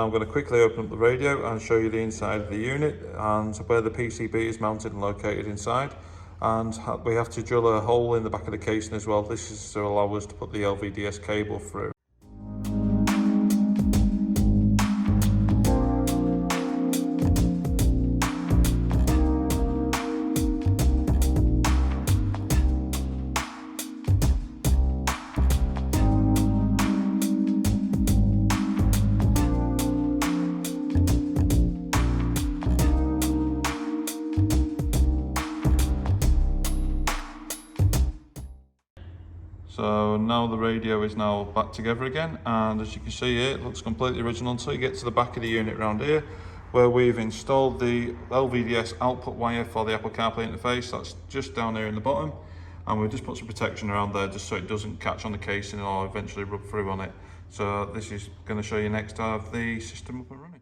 now I'm going to quickly open up the radio and show you the inside of the unit and where the PCB is mounted and located inside. And we have to drill a hole in the back of the casing as well. This is to allow us to put the LVDS cable through. So now the radio is now back together again, and as you can see here, it looks completely original until you get to the back of the unit around here, where we've installed the LVDS output wire for the Apple CarPlay interface. That's just down there in the bottom, and we've just put some protection around there just so it doesn't catch on the casing or eventually rub through on it. So this is going to show you next to have the system up and running.